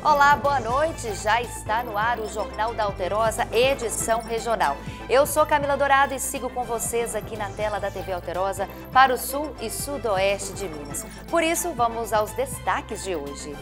Olá, boa noite. Já está no ar o Jornal da Alterosa, edição regional. Eu sou Camila Dourado e sigo com vocês aqui na tela da TV Alterosa para o sul e sudoeste de Minas. Por isso, vamos aos destaques de hoje.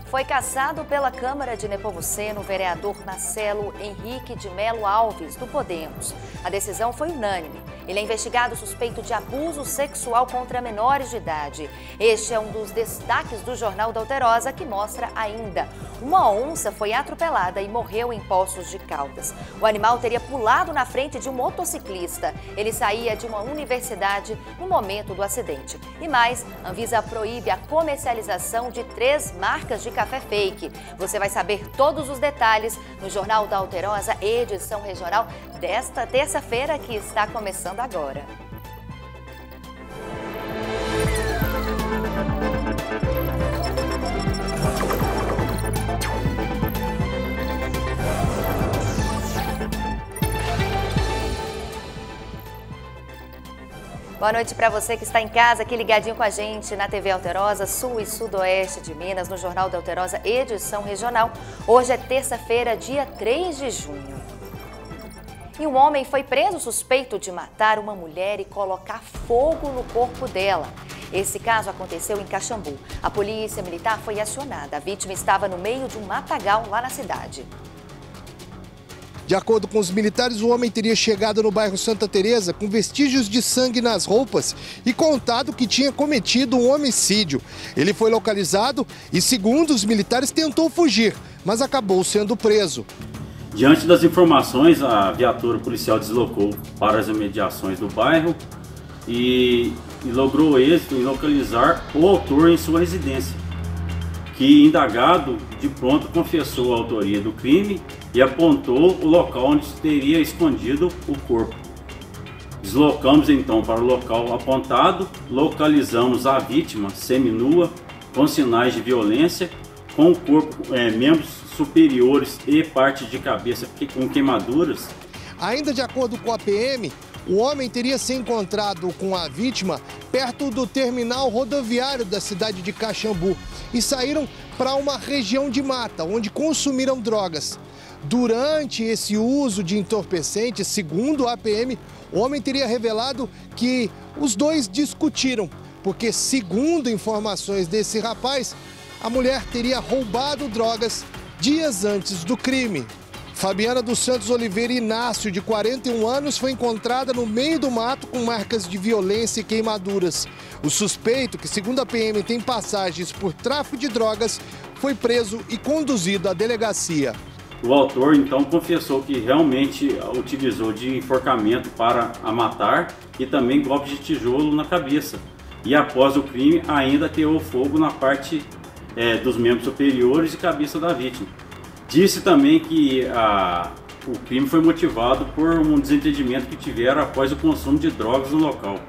Foi cassado pela Câmara de Nepomuceno o vereador Marcelo Henrique de Melo Alves, do Podemos. A decisão foi unânime. Ele é investigado suspeito de abuso sexual contra menores de idade. Este é um dos destaques do Jornal da Alterosa, que mostra ainda: uma onça foi atropelada e morreu em Poços de Caldas. O animal teria pulado na frente de um motociclista. Ele saía de uma universidade no momento do acidente. E mais, Anvisa proíbe a comercialização de 3 marcas de café fake. Você vai saber todos os detalhes no Jornal da Alterosa, edição regional desta terça-feira, que está começando agora. Boa noite para você que está em casa, aqui ligadinho com a gente na TV Alterosa, sul e sudoeste de Minas, no Jornal da Alterosa, edição regional. Hoje é terça-feira, dia 3 de junho. E um homem foi preso suspeito de matar uma mulher e colocar fogo no corpo dela. Esse caso aconteceu em Caxambu. A polícia militar foi acionada. A vítima estava no meio de um matagal lá na cidade. De acordo com os militares, o homem teria chegado no bairro Santa Teresa com vestígios de sangue nas roupas e contado que tinha cometido um homicídio. Ele foi localizado e, segundo os militares, tentou fugir, mas acabou sendo preso. Diante das informações, a viatura policial deslocou para as imediações do bairro e logrou êxito em localizar o autor em sua residência, que, indagado, de pronto confessou a autoria do crime e apontou o local onde teria escondido o corpo. Deslocamos então para o local apontado, localizamos a vítima seminua, com sinais de violência, com o corpo, membros superiores e parte de cabeça com queimaduras. Ainda de acordo com a PM, o homem teria se encontrado com a vítima perto do terminal rodoviário da cidade de Caxambu e saíram para uma região de mata, onde consumiram drogas. Durante esse uso de entorpecentes, segundo a PM, o homem teria revelado que os dois discutiram, porque, segundo informações desse rapaz, a mulher teria roubado drogas dias antes do crime. Fabiana dos Santos Oliveira Inácio, de 41 anos, foi encontrada no meio do mato com marcas de violência e queimaduras. O suspeito, que segundo a PM tem passagens por tráfico de drogas, foi preso e conduzido à delegacia. O autor então confessou que realmente utilizou de enforcamento para a matar e também golpes de tijolo na cabeça. E após o crime ainda ateou fogo na parte dos membros superiores e cabeça da vítima. Disse também que o crime foi motivado por um desentendimento que tiveram após o consumo de drogas no local.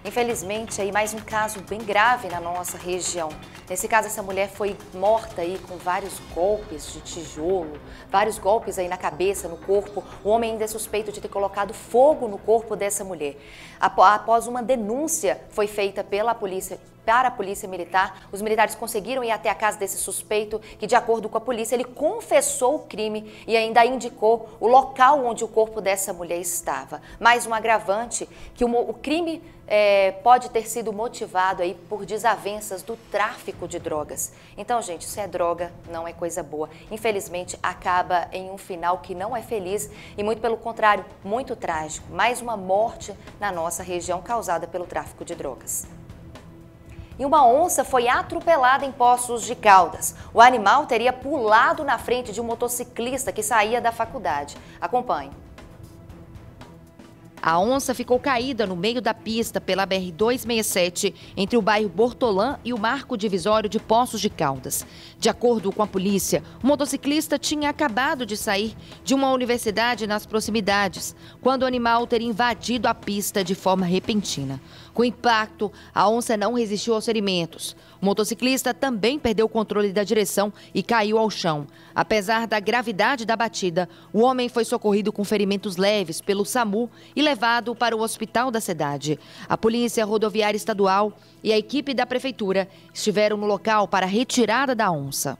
Infelizmente, aí mais um caso bem grave na nossa região. Nesse caso, essa mulher foi morta aí com vários golpes de tijolo, vários golpes aí na cabeça, no corpo. O homem ainda é suspeito de ter colocado fogo no corpo dessa mulher. Após uma denúncia foi feita pela polícia para a polícia militar, os militares conseguiram ir até a casa desse suspeito, que, de acordo com a polícia, ele confessou o crime e ainda indicou o local onde o corpo dessa mulher estava. Mais um agravante, que o crime pode ter sido motivado aí por desavenças do tráfico de drogas. Então, gente, isso é droga, não é coisa boa. Infelizmente, acaba em um final que não é feliz e, muito pelo contrário, muito trágico. Mais uma morte na nossa região causada pelo tráfico de drogas. E uma onça foi atropelada em Poços de Caldas. O animal teria pulado na frente de um motociclista que saía da faculdade. Acompanhe. A onça ficou caída no meio da pista pela BR-267, entre o bairro Bortolã e o marco divisório de Poços de Caldas. De acordo com a polícia, o motociclista tinha acabado de sair de uma universidade nas proximidades, quando o animal teria invadido a pista de forma repentina. Com o impacto, a onça não resistiu aos ferimentos. O motociclista também perdeu o controle da direção e caiu ao chão. Apesar da gravidade da batida, o homem foi socorrido com ferimentos leves pelo SAMU e levado para o hospital da cidade. A Polícia Rodoviária Estadual e a equipe da Prefeitura estiveram no local para a retirada da onça.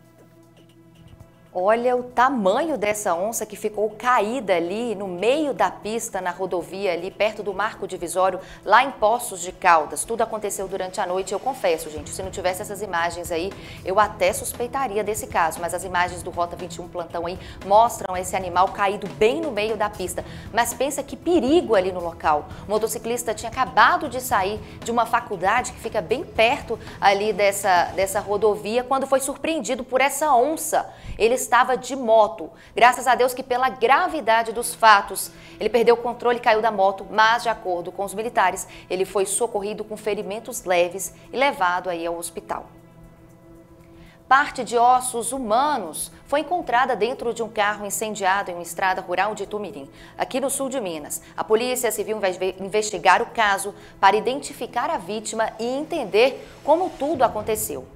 Olha o tamanho dessa onça que ficou caída ali no meio da pista na rodovia, ali perto do Marco Divisório, lá em Poços de Caldas. Tudo aconteceu durante a noite, eu confesso, gente, se não tivesse essas imagens aí, eu até suspeitaria desse caso, mas as imagens do Rota 21 Plantão aí mostram esse animal caído bem no meio da pista. Mas pensa que perigo ali no local. O motociclista tinha acabado de sair de uma faculdade que fica bem perto ali dessa rodovia, quando foi surpreendido por essa onça. Ele estava de moto. Graças a Deus que pela gravidade dos fatos, ele perdeu o controle e caiu da moto, mas de acordo com os militares, ele foi socorrido com ferimentos leves e levado aí ao hospital. Parte de ossos humanos foi encontrada dentro de um carro incendiado em uma estrada rural de Itumirim, aqui no sul de Minas. A Polícia Civil vai investigar o caso para identificar a vítima e entender como tudo aconteceu.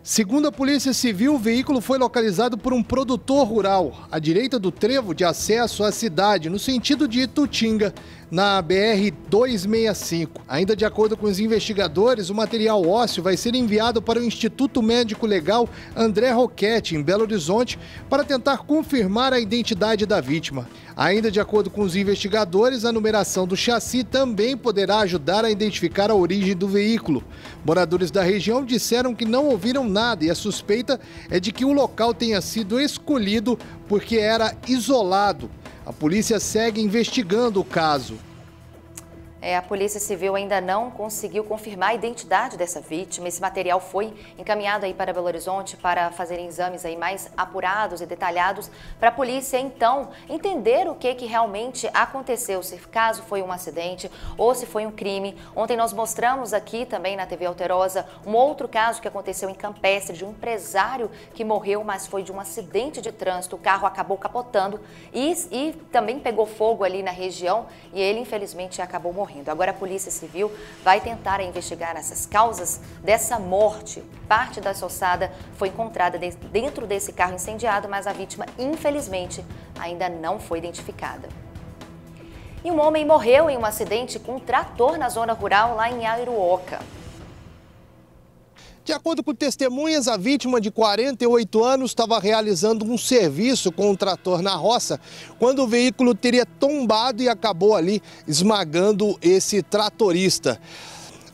Segundo a Polícia Civil, o veículo foi localizado por um produtor rural, à direita do trevo de acesso à cidade, no sentido de Itutinga, na BR-265. Ainda de acordo com os investigadores, o material ósseo vai ser enviado para o Instituto Médico Legal André Roquette, em Belo Horizonte, para tentar confirmar a identidade da vítima. Ainda de acordo com os investigadores, a numeração do chassi também poderá ajudar a identificar a origem do veículo. Moradores da região disseram que não ouviram nada e a suspeita é de que o local tenha sido escolhido porque era isolado. A polícia segue investigando o caso. A Polícia Civil ainda não conseguiu confirmar a identidade dessa vítima. Esse material foi encaminhado aí para Belo Horizonte para fazerem exames aí mais apurados e detalhados para a polícia, então, entender o que realmente aconteceu, se caso foi um acidente ou se foi um crime. Ontem nós mostramos aqui também na TV Alterosa um outro caso que aconteceu em Campestre, de um empresário que morreu, mas foi de um acidente de trânsito. O carro acabou capotando e também pegou fogo ali na região e ele, infelizmente, acabou morrendo. Agora a Polícia Civil vai tentar investigar essas causas dessa morte. Parte da ossada foi encontrada dentro desse carro incendiado, mas a vítima, infelizmente, ainda não foi identificada. E um homem morreu em um acidente com um trator na zona rural lá em Aiuruoca. De acordo com testemunhas, a vítima de 48 anos estava realizando um serviço com um trator na roça quando o veículo teria tombado e acabou ali esmagando esse tratorista.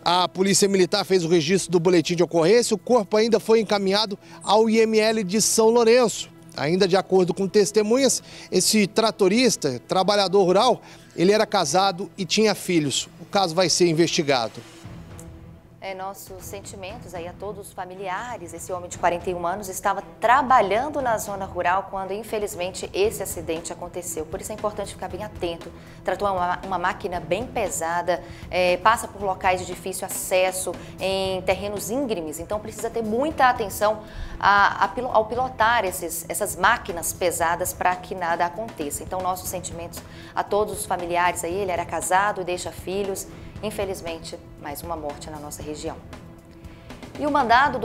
A Polícia Militar fez o registro do boletim de ocorrência, o corpo ainda foi encaminhado ao IML de São Lourenço. Ainda de acordo com testemunhas, esse tratorista, trabalhador rural, ele era casado e tinha filhos. O caso vai ser investigado. Nossos sentimentos aí a todos os familiares. Esse homem de 41 anos estava trabalhando na zona rural quando, infelizmente, esse acidente aconteceu. Por isso é importante ficar bem atento. Tratou uma máquina bem pesada, passa por locais de difícil acesso, em terrenos íngremes, então precisa ter muita atenção ao pilotar essas máquinas pesadas para que nada aconteça. Então, nossos sentimentos a todos os familiares aí. Ele era casado e deixa filhos. Infelizmente, mais uma morte na nossa região. E o mandato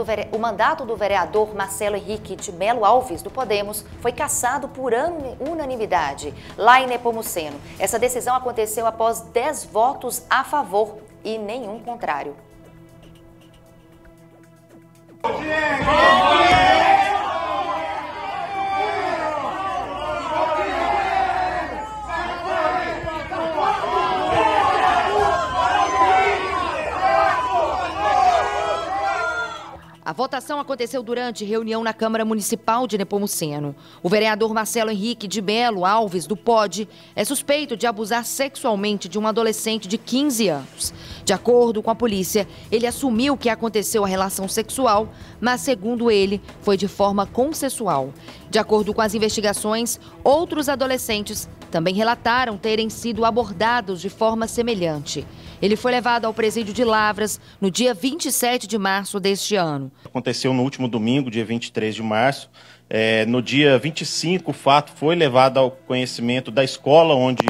do vereador Marcelo Henrique de Melo Alves, do Podemos, foi cassado por unanimidade lá em Nepomuceno. Essa decisão aconteceu após 10 votos a favor e nenhum contrário. A votação aconteceu durante reunião na Câmara Municipal de Nepomuceno. O vereador Marcelo Henrique de Melo Alves, do POD, é suspeito de abusar sexualmente de um adolescente de 15 anos. De acordo com a polícia, ele assumiu que aconteceu a relação sexual, mas, segundo ele, foi de forma consensual. De acordo com as investigações, outros adolescentes também relataram terem sido abordados de forma semelhante. Ele foi levado ao presídio de Lavras no dia 27 de março deste ano. Aconteceu no último domingo, dia 23 de março. No dia 25, o fato foi levado ao conhecimento da escola onde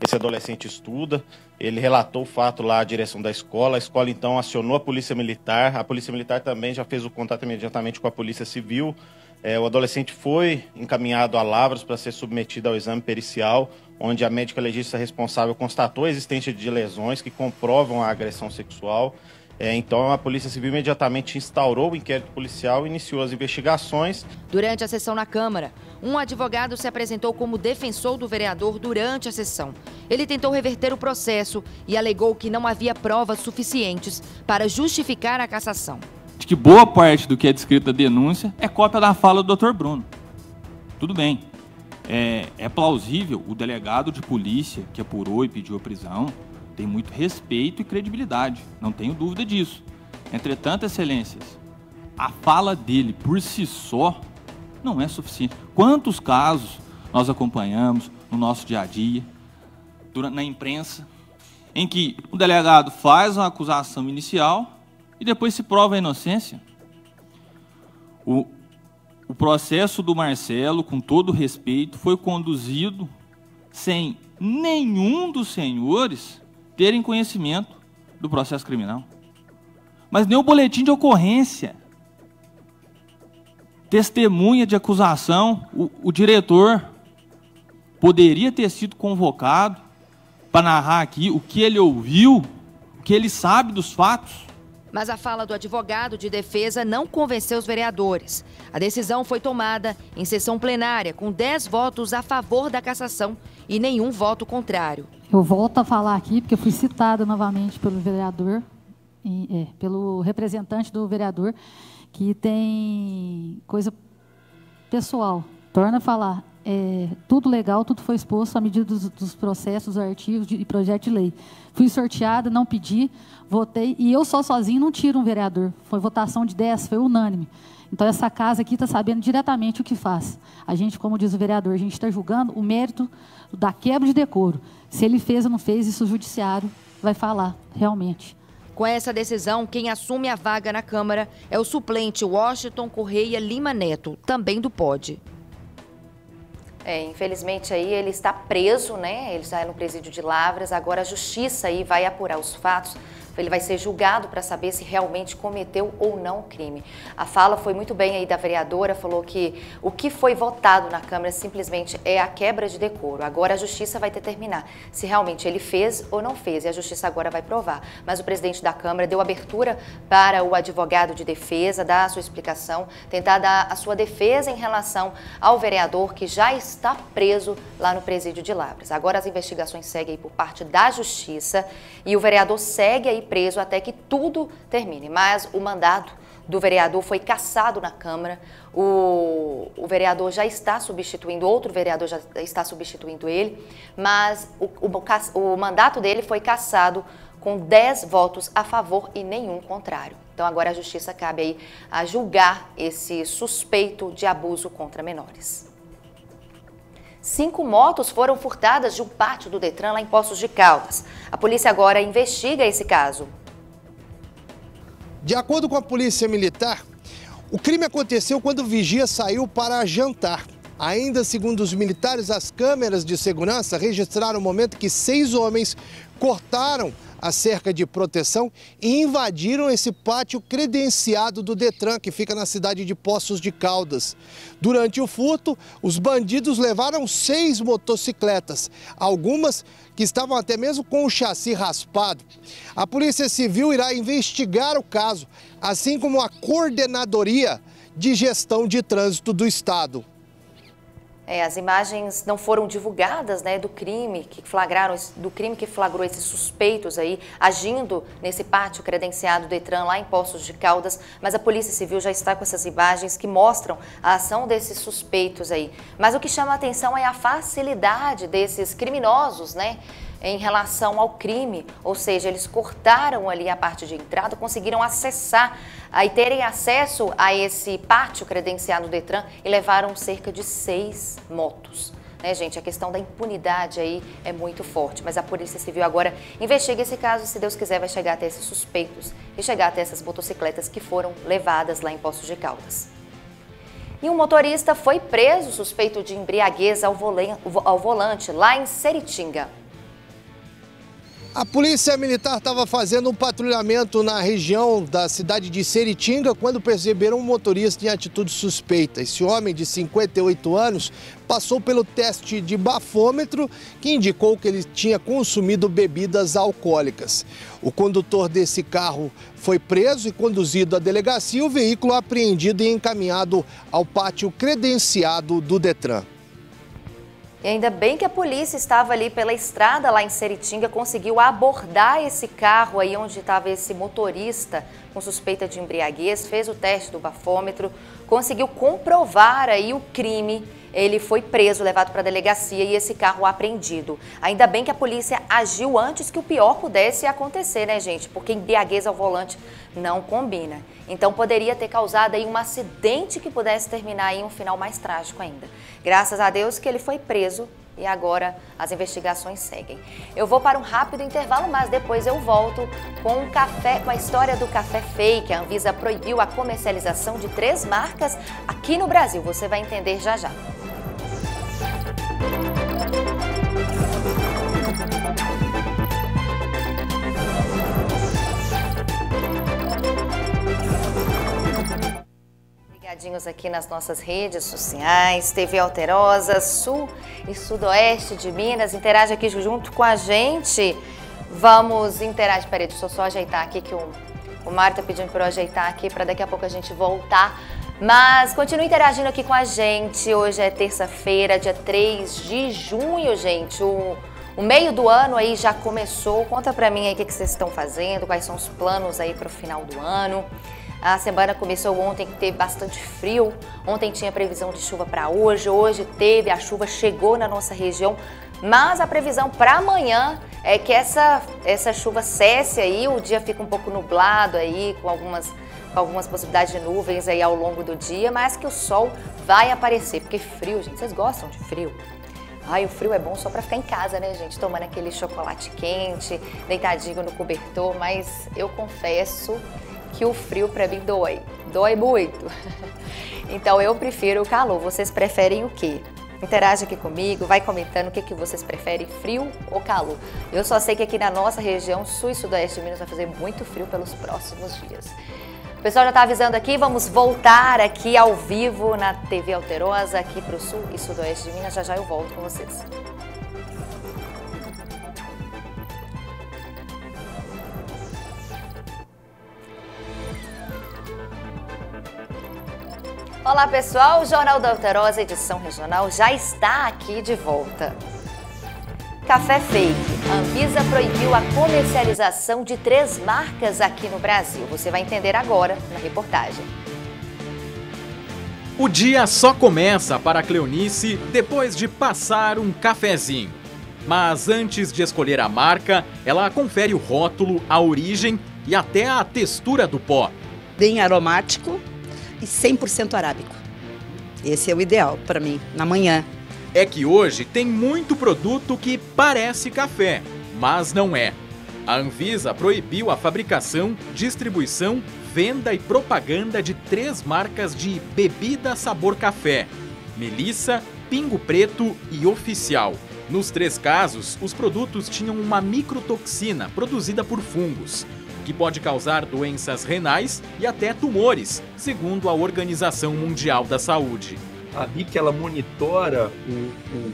esse adolescente estuda. Ele relatou o fato lá à direção da escola. A escola, então, acionou a Polícia Militar. A Polícia Militar também já fez o contato imediatamente com a Polícia Civil. O adolescente foi encaminhado a Lavras para ser submetido ao exame pericial, onde a médica legista responsável constatou a existência de lesões que comprovam a agressão sexual. Então, a Polícia Civil imediatamente instaurou o inquérito policial e iniciou as investigações. Durante a sessão na Câmara, um advogado se apresentou como defensor do vereador durante a sessão. Ele tentou reverter o processo e alegou que não havia provas suficientes para justificar a cassação. De que boa parte do que é descrito na denúncia é cópia da fala do Dr. Bruno. Tudo bem. É plausível o delegado de polícia que apurou e pediu a prisão tem muito respeito e credibilidade, não tenho dúvida disso. Entretanto, excelências, a fala dele por si só não é suficiente. Quantos casos nós acompanhamos no nosso dia a dia, na imprensa, em que o delegado faz uma acusação inicial e depois se prova a inocência? O processo do Marcelo, com todo respeito, foi conduzido sem nenhum dos senhores terem conhecimento do processo criminal. Mas nem o boletim de ocorrência, testemunha de acusação, o diretor poderia ter sido convocado para narrar aqui o que ele ouviu, o que ele sabe dos fatos. Mas a fala do advogado de defesa não convenceu os vereadores. A decisão foi tomada em sessão plenária, com 10 votos a favor da cassação e nenhum voto contrário. Eu volto a falar aqui, porque eu fui citada novamente pelo vereador, pelo representante do vereador, que tem coisa pessoal. Torna a falar, tudo legal, tudo foi exposto à medida dos processos, artigos e projeto de lei. Fui sorteada, não pedi, votei, e eu só sozinho não tiro um vereador. Foi votação de 10, foi unânime. Então, essa casa aqui está sabendo diretamente o que faz. A gente, como diz o vereador, a gente está julgando o mérito da quebra de decoro. Se ele fez ou não fez, isso o judiciário vai falar, realmente. Com essa decisão, quem assume a vaga na Câmara é o suplente Washington Correia Lima Neto, também do POD. Infelizmente aí ele está preso, né? Ele está no presídio de Lavras. Agora a justiça aí vai apurar os fatos. Ele vai ser julgado para saber se realmente cometeu ou não o crime. A fala foi muito bem aí da vereadora, falou que o que foi votado na Câmara simplesmente é a quebra de decoro. Agora a justiça vai determinar se realmente ele fez ou não fez, e a justiça agora vai provar. Mas o presidente da Câmara deu abertura para o advogado de defesa dar a sua explicação, tentar dar a sua defesa em relação ao vereador que já está preso lá no presídio de Lavras. Agora as investigações seguem aí por parte da justiça e o vereador segue aí preso até que tudo termine. Mas o mandato do vereador foi cassado na Câmara. O vereador já está substituindo, outro vereador já está substituindo ele, mas o mandato dele foi cassado com 10 votos a favor e nenhum contrário. Então agora a justiça cabe aí a julgar esse suspeito de abuso contra menores. 5 motos foram furtadas de um pátio do Detran lá em Poços de Caldas. A polícia agora investiga esse caso. De acordo com a polícia militar, o crime aconteceu quando o vigia saiu para jantar. Ainda segundo os militares, as câmeras de segurança registraram o momento que 6 homens cortaram a cerca de proteção e invadiram esse pátio credenciado do Detran, que fica na cidade de Poços de Caldas. Durante o furto, os bandidos levaram 6 motocicletas, algumas que estavam até mesmo com o chassi raspado. A Polícia Civil irá investigar o caso, assim como a Coordenadoria de Gestão de Trânsito do Estado. As imagens não foram divulgadas, né, do crime que flagrou esses suspeitos aí agindo nesse pátio credenciado do Detran lá em Poços de Caldas, mas a Polícia Civil já está com essas imagens que mostram a ação desses suspeitos aí. Mas o que chama a atenção é a facilidade desses criminosos, né, em relação ao crime, ou seja, eles cortaram ali a parte de entrada, conseguiram acessar e terem acesso a esse pátio credenciado do Detran e levaram cerca de 6 motos. Né, gente, a questão da impunidade aí é muito forte, mas a Polícia Civil agora investiga esse caso e, se Deus quiser, vai chegar até esses suspeitos e chegar até essas motocicletas que foram levadas lá em Poços de Caldas. E um motorista foi preso suspeito de embriaguez ao volante lá em Seritinga. A polícia militar estava fazendo um patrulhamento na região da cidade de Seritinga quando perceberam um motorista em atitude suspeita. Esse homem de 58 anos passou pelo teste de bafômetro que indicou que ele tinha consumido bebidas alcoólicas. O condutor desse carro foi preso e conduzido à delegacia, o veículo apreendido e encaminhado ao pátio credenciado do Detran. E ainda bem que a polícia estava ali pela estrada lá em Seritinga, conseguiu abordar esse carro aí onde estava esse motorista com suspeita de embriaguez, fez o teste do bafômetro, conseguiu comprovar aí o crime. Ele foi preso, levado para a delegacia e esse carro apreendido. Ainda bem que a polícia agiu antes que o pior pudesse acontecer, né, gente? Porque embriaguez ao volante não combina. Então poderia ter causado aí um acidente que pudesse terminar em um final mais trágico ainda. Graças a Deus que ele foi preso e agora as investigações seguem. Eu vou para um rápido intervalo, mas depois eu volto com a história do café fake. A Anvisa proibiu a comercialização de 3 marcas aqui no Brasil. Você vai entender já já. Ligadinhos aqui nas nossas redes sociais, TV Alterosa, Sul e Sudoeste de Minas. Interage aqui junto com a gente. Vamos interagir. Peraí, deixa eu só ajeitar aqui que o Mário tá pedindo para eu ajeitar aqui para daqui a pouco a gente voltar. Mas continue interagindo aqui com a gente. Hoje é terça-feira, dia 3 de junho, gente. O meio do ano aí já começou. Conta pra mim aí o que vocês estão fazendo, quais são os planos aí pro final do ano. A semana começou ontem, que teve bastante frio. Ontem tinha previsão de chuva para hoje. Hoje teve, a chuva chegou na nossa região. Mas a previsão para amanhã é que essa chuva cesse aí. O dia fica um pouco nublado aí, com algumas possibilidades de nuvens aí ao longo do dia. Mas que o sol vai aparecer. Porque frio, gente, vocês gostam de frio? Ai, o frio é bom só para ficar em casa, né, gente? Tomando aquele chocolate quente, deitadinho no cobertor. Mas eu confesso que o frio para mim dói muito. Então eu prefiro o calor. Vocês preferem o quê? Interage aqui comigo, vai comentando o que vocês preferem, frio ou calor. Eu só sei que aqui na nossa região, sul e sudoeste de Minas, vai fazer muito frio pelos próximos dias. O pessoal já está avisando aqui, vamos voltar aqui ao vivo na TV Alterosa, aqui para o sul e sudoeste de Minas. Já já eu volto com vocês. Olá pessoal, o Jornal da Alterosa, edição regional, já está aqui de volta. Café fake. A Anvisa proibiu a comercialização de 3 marcas aqui no Brasil. Você vai entender agora na reportagem. O dia só começa para a Cleonice depois de passar um cafezinho. Mas antes de escolher a marca, ela confere o rótulo, a origem e até a textura do pó. Bem aromático e 100% arábico. Esse é o ideal para mim, na manhã. É que hoje tem muito produto que parece café, mas não é. A Anvisa proibiu a fabricação, distribuição, venda e propaganda de 3 marcas de bebida sabor café: Melissa, Pingo Preto e Oficial. Nos 3 casos, os produtos tinham uma microtoxina produzida por fungos, que pode causar doenças renais e até tumores, segundo a Organização Mundial da Saúde. A BIC ela monitora o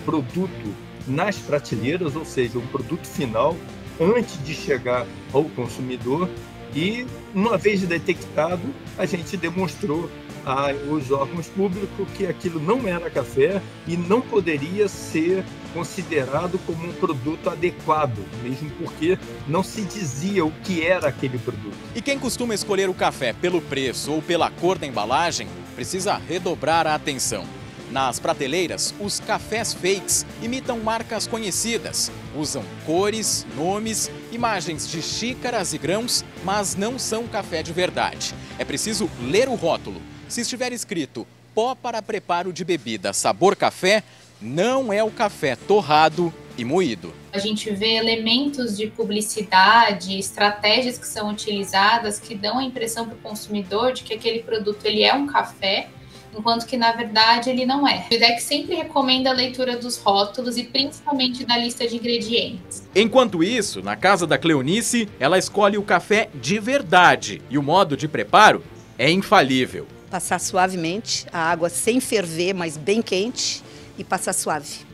produto nas prateleiras, ou seja, o produto final, antes de chegar ao consumidor, e uma vez detectado, a gente demonstrou aos órgãos públicos que aquilo não era café e não poderia ser considerado como um produto adequado, mesmo porque não se dizia o que era aquele produto. E quem costuma escolher o café pelo preço ou pela cor da embalagem, precisa redobrar a atenção. Nas prateleiras, os cafés fakes imitam marcas conhecidas, usam cores, nomes, imagens de xícaras e grãos, mas não são café de verdade. É preciso ler o rótulo. Se estiver escrito pó para preparo de bebida sabor café, não é o café torrado e moído. A gente vê elementos de publicidade, estratégias que são utilizadas que dão a impressão para o consumidor de que aquele produto ele é um café enquanto que na verdade ele não é. O IDEC sempre recomenda a leitura dos rótulos e principalmente da lista de ingredientes. Enquanto isso, na casa da Cleonice, ela escolhe o café de verdade e o modo de preparo é infalível. Passar suavemente, a água sem ferver, mas bem quente, e passar suave.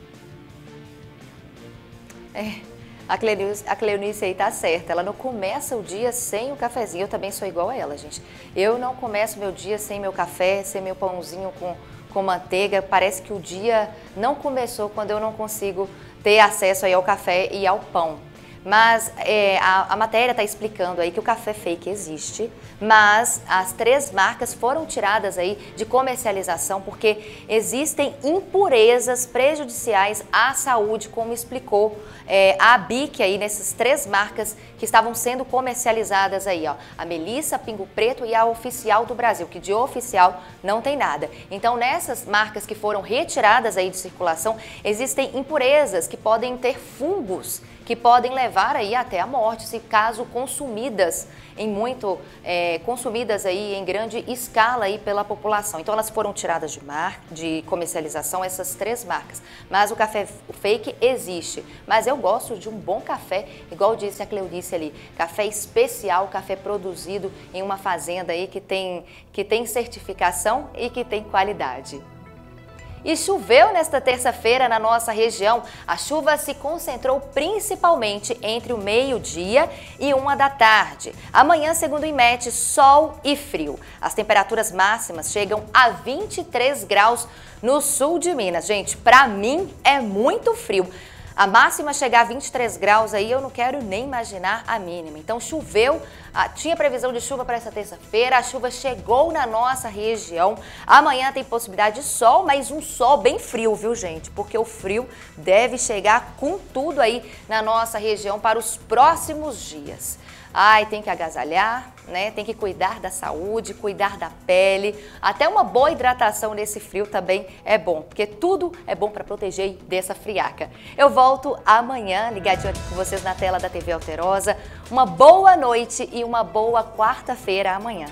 A Cleonice aí tá certa, ela não começa o dia sem o cafezinho. Eu também sou igual a ela, gente. Eu não começo meu dia sem meu café, sem meu pãozinho com manteiga. Parece que o dia não começou quando eu não consigo ter acesso aí ao café e ao pão. Mas a matéria está explicando aí que o café fake existe, mas as 3 marcas foram tiradas aí de comercialização porque existem impurezas prejudiciais à saúde, como explicou a ABIC aí nessas 3 marcas que estavam sendo comercializadas aí, ó, a Melissa, Pingo Preto e a Oficial do Brasil, que de oficial não tem nada. Então, nessas marcas que foram retiradas aí de circulação, existem impurezas que podem ter fungos, que podem levar aí até a morte, se caso consumidas consumidas aí em grande escala aí pela população. Então elas foram tiradas de comercialização, essas 3 marcas. Mas o café fake existe. Mas eu gosto de um bom café, igual disse a Cleonice ali, café especial, café produzido em uma fazenda aí que tem certificação e que tem qualidade. E choveu nesta terça-feira na nossa região. A chuva se concentrou principalmente entre o meio-dia e 1 da tarde. Amanhã, segundo o IMET, sol e frio. As temperaturas máximas chegam a 23 graus no sul de Minas. Gente, para mim é muito frio. A máxima chegar a 23 graus aí, eu não quero nem imaginar a mínima. Então choveu, tinha previsão de chuva para essa terça-feira, a chuva chegou na nossa região. Amanhã tem possibilidade de sol, mas um sol bem frio, viu, gente? Porque o frio deve chegar com tudo aí na nossa região para os próximos dias. Ai, tem que agasalhar, né? Tem que cuidar da saúde, cuidar da pele. Até uma boa hidratação nesse frio também é bom, porque tudo é bom para proteger dessa friaca. Eu volto amanhã, ligadinho aqui com vocês na tela da TV Alterosa. Uma boa noite e uma boa quarta-feira amanhã.